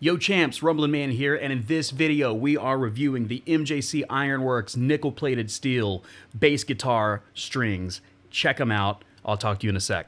Yo champs, Rumbling Man here, and in this video we are reviewing the MJC Ironworks nickel-plated steel bass guitar strings. Check them out. I'll talk to you in a sec.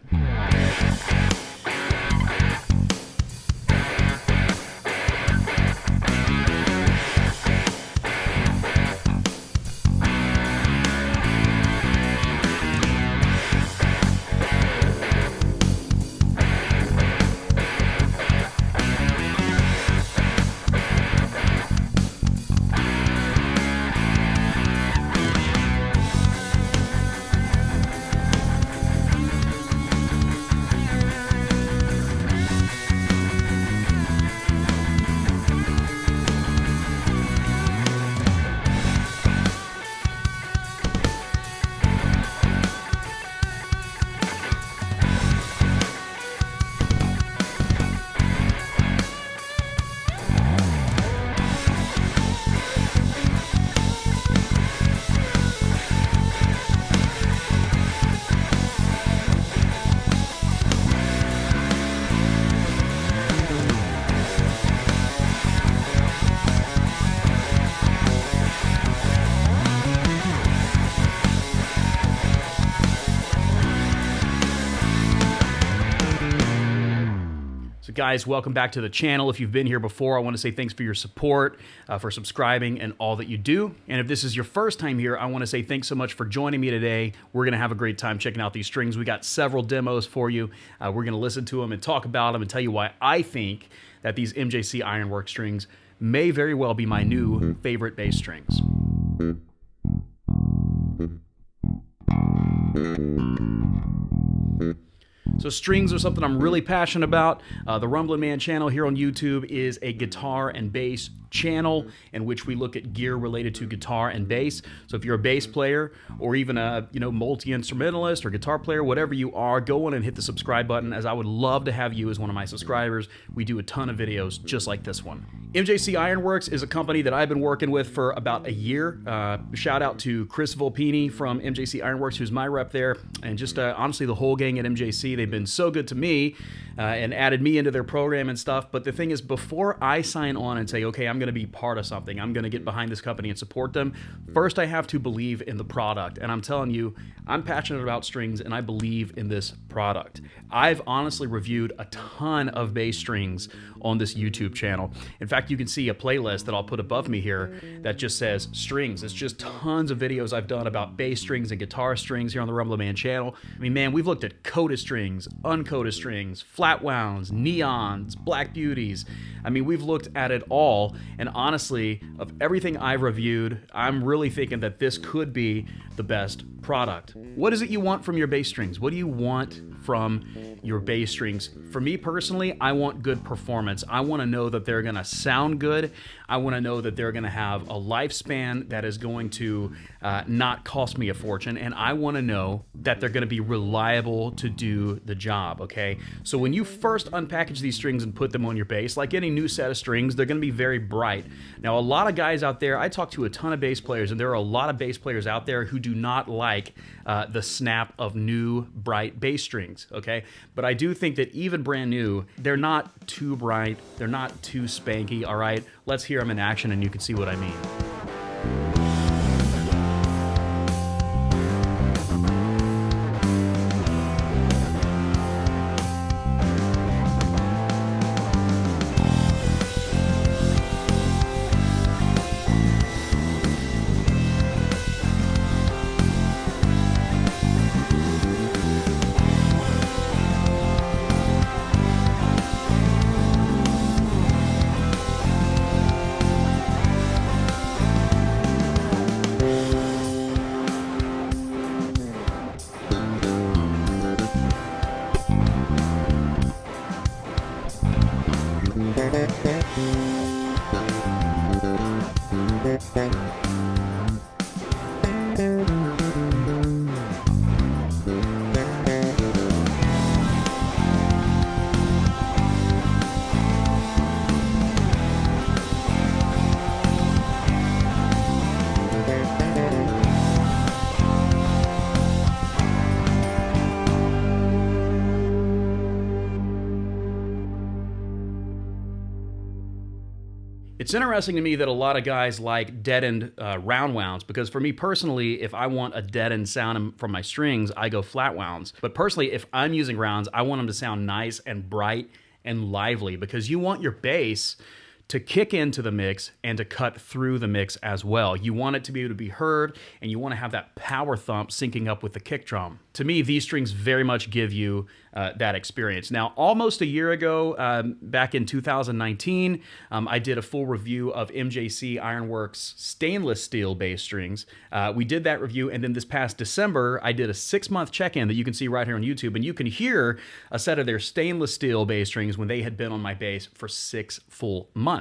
So guys, welcome back to the channel. If you've been here before, I want to say thanks for your support, for subscribing and all that you do. And if this is your first time here, I want to say thanks so much for joining me today. We're going to have a great time checking out these strings. We got several demos for you. We're going to listen to them and talk about them and tell you why I think that these MJC Ironworks strings may very well be my new favorite bass strings. So strings are something I'm really passionate about. The Rumbling Man channel here on YouTube is a guitar and bass channel in which we look at gear related to guitar and bass. So if you're a bass player or even a multi-instrumentalist or guitar player, whatever you are, go on and hit the subscribe button, as I would love to have you as one of my subscribers. We do a ton of videos just like this one. MJC Ironworks is a company that I've been working with for about a year. Shout out to Chris Volpini from MJC Ironworks, who's my rep there, and just honestly the whole gang at MJC. They've been so good to me and added me into their program and stuff. But the thing is, before I sign on and say, okay, I'm going to be part of something, I'm going to get behind this company and support them, first I have to believe in the product. And I'm telling you, I'm passionate about strings and I believe in this product. I've honestly reviewed a ton of bass strings on this YouTube channel. In fact, you can see a playlist that I'll put above me here that just says strings. It's just tons of videos I've done about bass strings and guitar strings here on the Rumbling Man channel. I mean, man, we've looked at coated strings, uncoated strings, flat wounds, neons, black beauties. I mean, we've looked at it all, and honestly, of everything I've reviewed, I'm really thinking that this could be the best product. What is it you want from your bass strings? What do you want from your bass strings? For me personally, I want good performance. I want to know that they're going to sound good. I want to know that they're going to have a lifespan that is going to not cost me a fortune, and I want to know that they're going to be reliable to do the job, okay? So when you first unpackage these strings and put them on your bass, like any new set of strings, they're going to be very bright. Now, a lot of guys out there, I talk to a ton of bass players, and there are a lot of bass players out there who do not like the snap of new bright bass strings, okay? But I do think that even brand new, they're not too bright, they're not too spanky, all right? Let's hear them in action and you can see what I mean. It's interesting to me that a lot of guys like deadened round wounds, because for me personally, if I want a deadened sound from my strings, I go flat wounds. But personally, if I'm using rounds, I want them to sound nice and bright and lively, because you want your bass to kick into the mix and to cut through the mix as well. You want it to be able to be heard, and you want to have that power thump syncing up with the kick drum. To me, these strings very much give you that experience. Now, almost a year ago, back in 2019, I did a full review of MJC Ironworks stainless steel bass strings. We did that review, and then this past December, I did a 6-month check-in that you can see right here on YouTube, and you can hear a set of their stainless steel bass strings when they had been on my bass for 6 full months.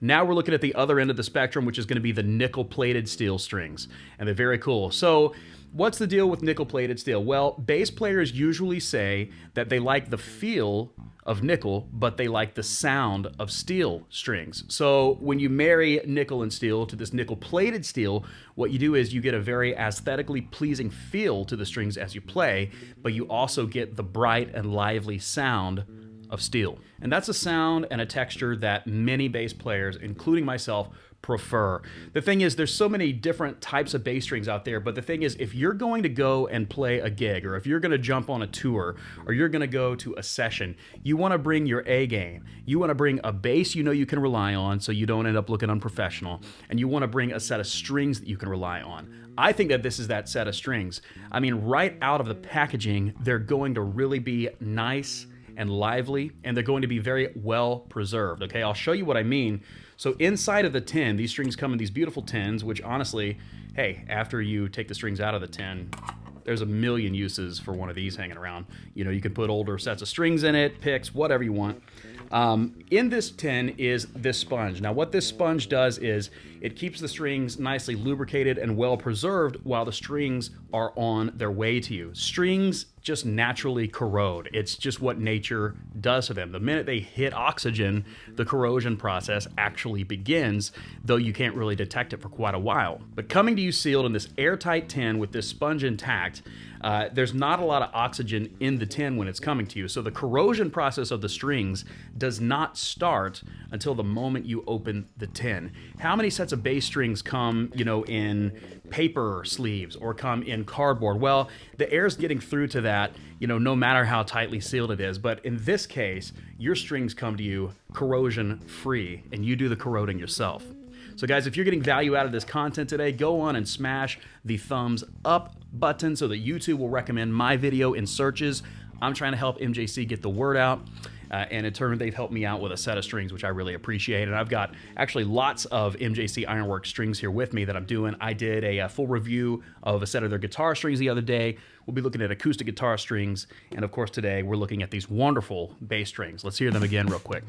Now we're looking at the other end of the spectrum, which is going to be the nickel-plated steel strings, and they're very cool. So what's the deal with nickel-plated steel? Well, bass players usually say that they like the feel of nickel, but they like the sound of steel strings. So when you marry nickel and steel to this nickel-plated steel, what you do is you get a very aesthetically pleasing feel to the strings as you play, but you also get the bright and lively sound of steel. And that's a sound and a texture that many bass players, including myself, prefer. The thing is, there's so many different types of bass strings out there, but the thing is, if you're going to go and play a gig, or if you're going to jump on a tour, or you're going to go to a session, you want to bring your A game. You want to bring a bass you know you can rely on so you don't end up looking unprofessional, and you want to bring a set of strings that you can rely on. I think that this is that set of strings. I mean, right out of the packaging, they're going to really be nice and lively, and they're going to be very well preserved. Okay, I'll show you what I mean. So inside of the tin, these strings come in these beautiful tins, which honestly, hey, after you take the strings out of the tin, there's a million uses for one of these hanging around. You know, you can put older sets of strings in it, picks, whatever you want. In this tin is this sponge. Now what this sponge does is it keeps the strings nicely lubricated and well preserved while the strings are on their way to you. Strings just naturally corrode. It's just what nature does to them. The minute they hit oxygen, the corrosion process actually begins, though you can't really detect it for quite a while. But coming to you sealed in this airtight tin with this sponge intact, there's not a lot of oxygen in the tin when it's coming to you. So the corrosion process of the strings does not start until the moment you open the tin. How many sets of bass strings come, you know, in paper sleeves or come in cardboard? Well, the air's getting through to that, you know, no matter how tightly sealed it is. But in this case, your strings come to you corrosion free, and you do the corroding yourself. So guys, if you're getting value out of this content today, go on and smash the thumbs up button so that YouTube will recommend my video in searches. I'm trying to help MJC get the word out. And in turn, they've helped me out with a set of strings, which I really appreciate. And I've got actually lots of MJC Ironworks strings here with me that I'm doing. I did a full review of a set of their guitar strings the other day. We'll be looking at acoustic guitar strings. And of course, today we're looking at these wonderful bass strings. Let's hear them again real quick.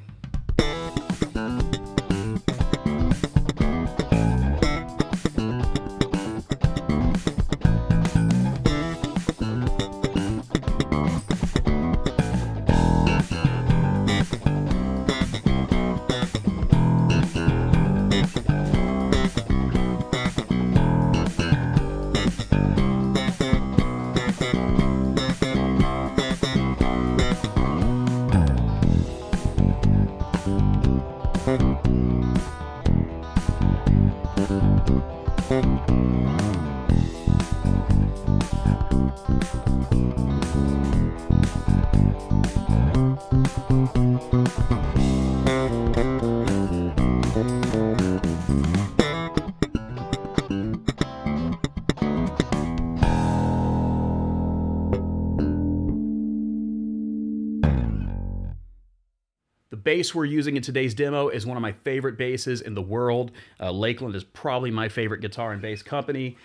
The bass we're using in today's demo is one of my favorite basses in the world. Lakland is probably my favorite guitar and bass company.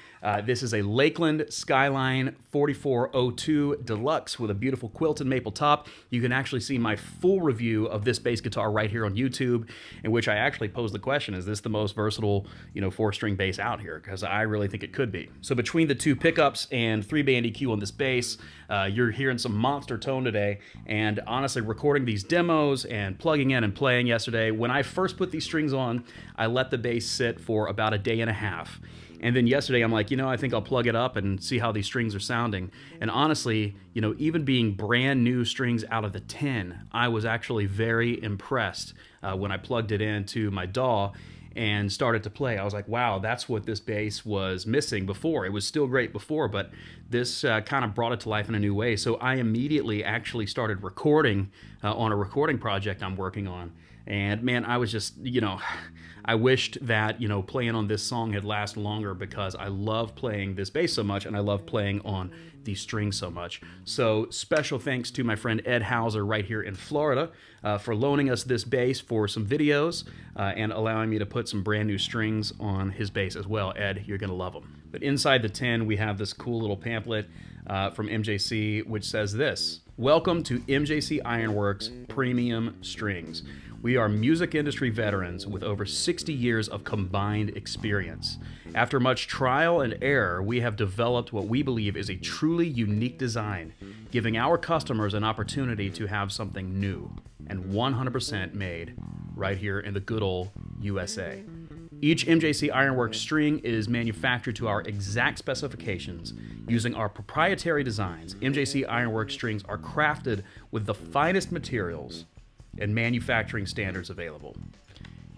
This is a Lakland Skyline 4402 Deluxe with a beautiful quilted maple top. You can actually see my full review of this bass guitar right here on YouTube, in which I actually posed the question, is this the most versatile, you know, 4-string bass out here? Because I really think it could be. So between the 2 pickups and 3-band EQ on this bass, you're hearing some monster tone today. And honestly, recording these demos and plugging plugging in and playing yesterday. When I first put these strings on, I let the bass sit for about a day and a half. And then yesterday, I'm like, I think I'll plug it up and see how these strings are sounding. And honestly, even being brand new strings out of the tin, I was actually very impressed when I plugged it into my DAW and started to play. I was like, wow, that's what this bass was missing before. It was still great before, but this kind of brought it to life in a new way. So I immediately actually started recording on a recording project I'm working on. And man, I was just, I wished that, playing on this song had lasted longer, because I love playing this bass so much and I love playing on these strings so much. So special thanks to my friend Ed Hauser right here in Florida for loaning us this bass for some videos and allowing me to put some brand new strings on his bass as well. Ed, you're going to love them. But inside the tin, we have this cool little pamphlet from MJC, which says this: "Welcome to MJC Ironworks Premium Strings. We are music industry veterans with over 60 years of combined experience. After much trial and error, we have developed what we believe is a truly unique design, giving our customers an opportunity to have something new and 100% made right here in the good old USA. Each MJC Ironworks string is manufactured to our exact specifications using our proprietary designs. MJC Ironworks strings are crafted with the finest materials and manufacturing standards available.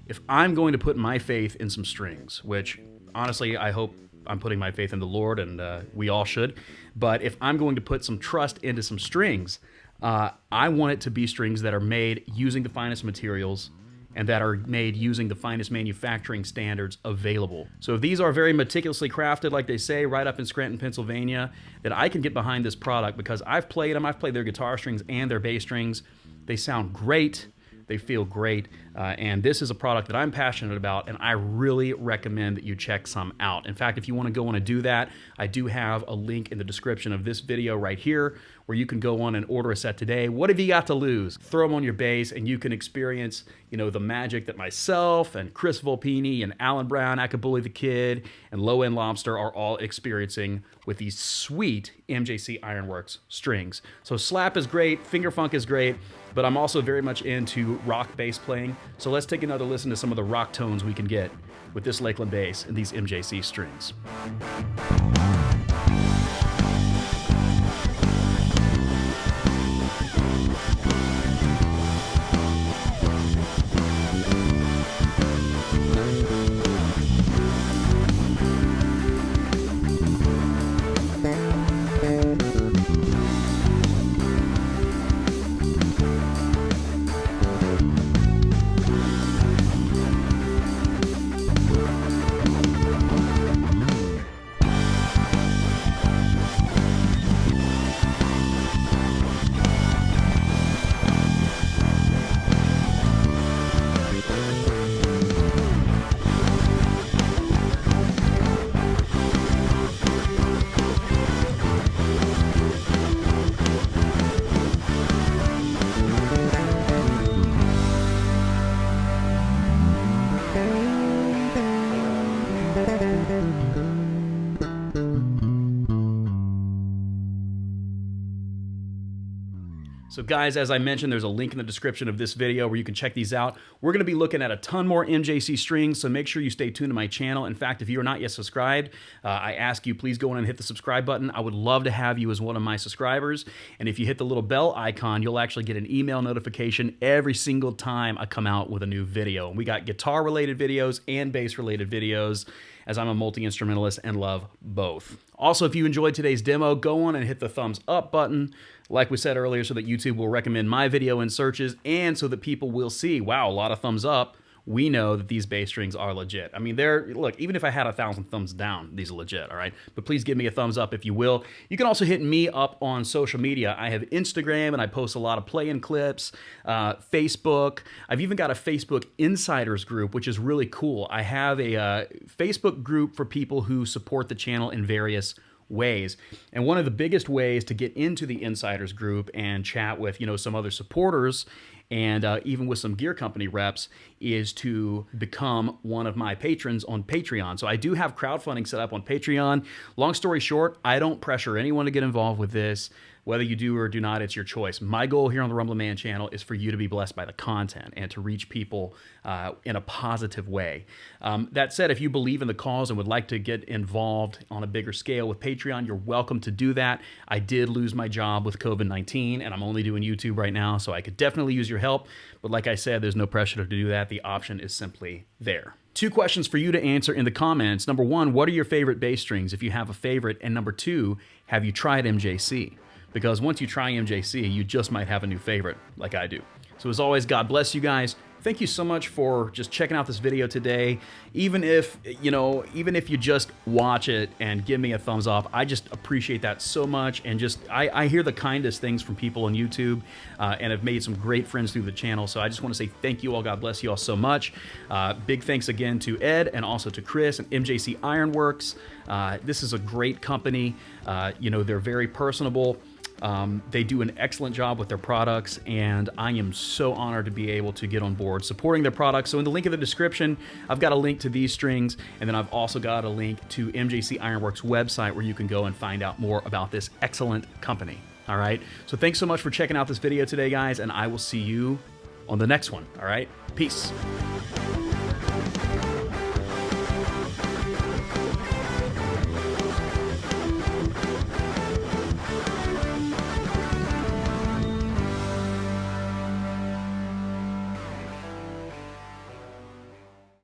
If I'm going to put my faith in some strings, which honestly I hope I'm putting my faith in the Lord, and we all should, but if I'm going to put some trust into some strings, I want it to be strings that are made using the finest materials and that are made using the finest manufacturing standards available. So if these are very meticulously crafted, like they say, right up in Scranton, Pennsylvania, that I can get behind this product, because I've played them. I've played their guitar strings and their bass strings. They sound great. They feel great. And this is a product that I'm passionate about, and I really recommend that you check some out. In fact, if you want to go on and do that, I do have a link in the description of this video right here where you can go on and order a set today. What have you got to lose? Throw them on your bass and you can experience, the magic that myself and Chris Volpini and Alan Brown, Acabully the Kid, and Low End Lobster are all experiencing with these sweet MJC Ironworks strings. So slap is great, finger funk is great, but I'm also very much into rock bass playing. So let's take another listen to some of the rock tones we can get with this Lakland bass and these MJC strings. So guys, as I mentioned, there's a link in the description of this video where you can check these out. We're going to be looking at a ton more MJC strings, so make sure you stay tuned to my channel. In fact, if you are not yet subscribed, I ask you, please go in and hit the subscribe button. I would love to have you as one of my subscribers. And if you hit the little bell icon, you'll actually get an email notification every single time I come out with a new video. We got guitar-related videos and bass-related videos, as I'm a multi-instrumentalist and love both. Also, if you enjoyed today's demo, go on and hit the thumbs up button, like we said earlier, so that YouTube will recommend my video in searches and so that people will see, wow, a lot of thumbs up. We know that these bass strings are legit. I mean, look, even if I had 1,000 thumbs down, these are legit, all right? But please give me a thumbs up if you will. You can also hit me up on social media. I have Instagram, and I post a lot of play-in clips, Facebook. I've even got a Facebook Insiders group, which is really cool. I have a Facebook group for people who support the channel in various ways. And one of the biggest ways to get into the Insiders group and chat with, some other supporters and even with some gear company reps is to become one of my patrons on Patreon. So I do have crowdfunding set up on Patreon. Long story short, I don't pressure anyone to get involved with this. Whether you do or do not, it's your choice. My goal here on the Rumbling Man channel is for you to be blessed by the content and to reach people in a positive way. That said, if you believe in the cause and would like to get involved on a bigger scale with Patreon, you're welcome to do that. I did lose my job with COVID-19, and I'm only doing YouTube right now, so I could definitely use your help. But like I said, there's no pressure to do that. The option is simply there. 2 questions for you to answer in the comments. Number 1, what are your favorite bass strings, if you have a favorite? And number 2, have you tried MJC? Because once you try MJC, you just might have a new favorite, like I do. So as always, God bless you guys. Thank you so much for just checking out this video today. Even if you just watch it and give me a thumbs up, I just appreciate that so much. And just, I hear the kindest things from people on YouTube and have made some great friends through the channel. So I just want to say thank you all. God bless you all so much. Big thanks again to Ed and also to Chris and MJC Ironworks. This is a great company. They're very personable. They do an excellent job with their products, and I am so honored to be able to get on board supporting their products. So in the link in the description, I've got a link to these strings, and then I've also got a link to MJC Ironworks website where you can go and find out more about this excellent company. All right. So thanks so much for checking out this video today, guys, and I will see you on the next one. All right. Peace.